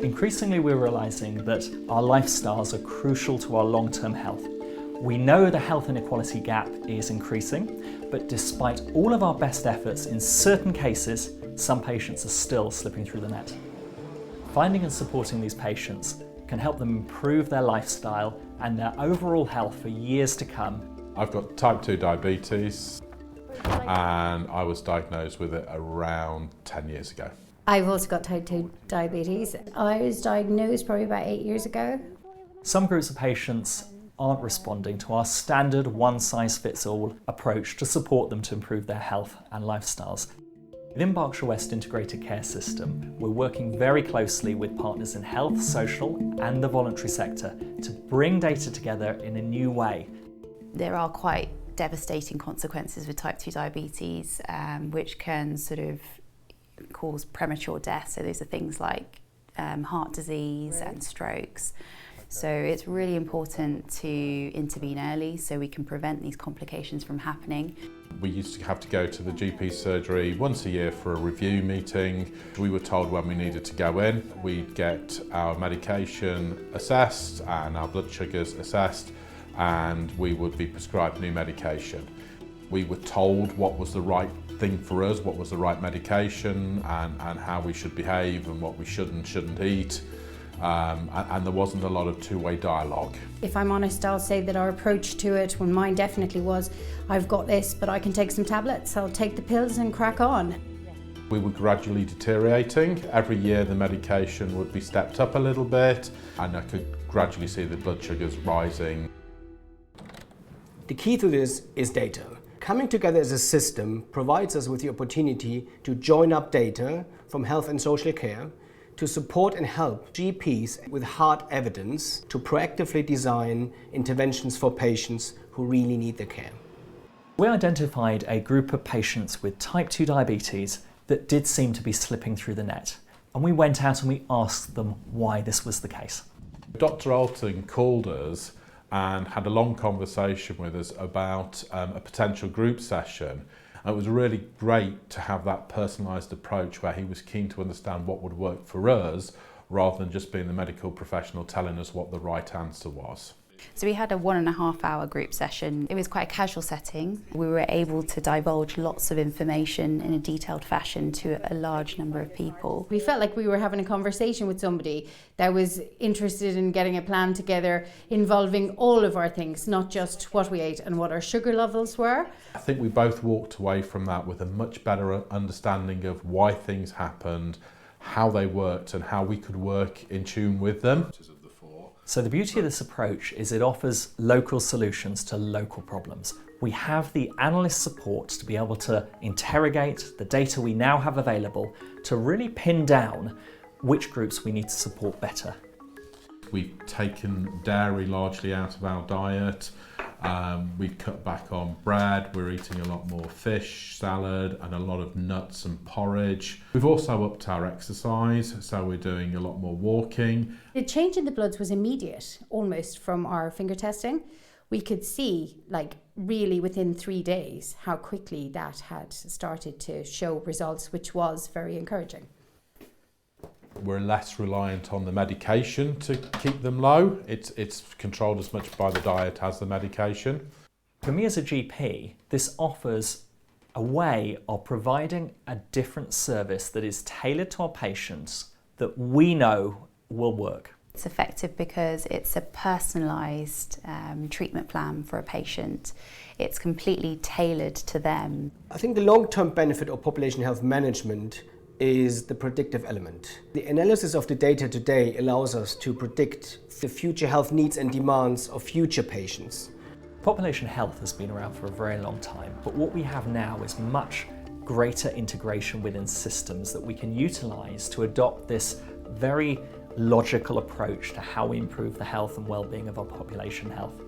Increasingly, we're realizing that our lifestyles are crucial to our long-term health. We know the health inequality gap is increasing, but despite all of our best efforts, in certain cases, some patients are still slipping through the net. Finding and supporting these patients can help them improve their lifestyle and their overall health for years to come. I've got type 2 diabetes and I was diagnosed with it around 10 years ago. I've also got type 2 diabetes. I was diagnosed probably about 8 years ago. Some groups of patients aren't responding to our standard one-size-fits-all approach to support them to improve their health and lifestyles. Within Berkshire West Integrated Care System, we're working very closely with partners in health, social and the voluntary sector to bring data together in a new way. There are quite devastating consequences with type 2 diabetes, which can sort of cause premature death. So those are things like heart disease and strokes. So it's really important to intervene early so we can prevent these complications from happening. We used to have to go to the GP surgery once a year for a review meeting. We were told when we needed to go in. We'd get our medication assessed and our blood sugars assessed, and we would be prescribed new medication. We were told what was the right thing for us, what was the right medication, and how we should behave and what we should and shouldn't eat. And there wasn't a lot of two-way dialogue. If I'm honest, I'll say that our approach to it, when mine definitely was, I've got this, but I can take some tablets, I'll take the pills and crack on. We were gradually deteriorating. Every year the medication would be stepped up a little bit, and I could gradually see the blood sugars rising. The key to this is data. Coming together as a system provides us with the opportunity to join up data from health and social care to support and help GPs with hard evidence to proactively design interventions for patients who really need the care. We identified a group of patients with type 2 diabetes that did seem to be slipping through the net, and we went out and we asked them why this was the case. Dr. Alton called us and had a long conversation with us about a potential group session. And it was really great to have that personalised approach where he was keen to understand what would work for us rather than just being the medical professional telling us what the right answer was. So we had a 1.5 hour group session. It was quite a casual setting. We were able to divulge lots of information in a detailed fashion to a large number of people. We felt like we were having a conversation with somebody that was interested in getting a plan together involving all of our things, not just what we ate and what our sugar levels were. I think we both walked away from that with a much better understanding of why things happened, how they worked and how we could work in tune with them. So the beauty of this approach is it offers local solutions to local problems. We have the analyst support to be able to interrogate the data we now have available to really pin down which groups we need to support better. We've taken dairy largely out of our diet. We've cut back on bread. We're eating a lot more fish, salad, and a lot of nuts and porridge. We've also upped our exercise, so we're doing a lot more walking. The change in the bloods was immediate, almost from our finger testing. We could see, like, really within 3 days, how quickly that had started to show results, which was very encouraging. We're less reliant on the medication to keep them low. It's controlled as much by the diet as the medication. For me as a GP, this offers a way of providing a different service that is tailored to our patients that we know will work. It's effective because it's a personalised treatment plan for a patient. It's completely tailored to them. I think the long-term benefit of population health management is the predictive element. The analysis of the data today allows us to predict the future health needs and demands of future patients. Population health has been around for a very long time, but what we have now is much greater integration within systems that we can utilise to adopt this very logical approach to how we improve the health and well-being of our population health.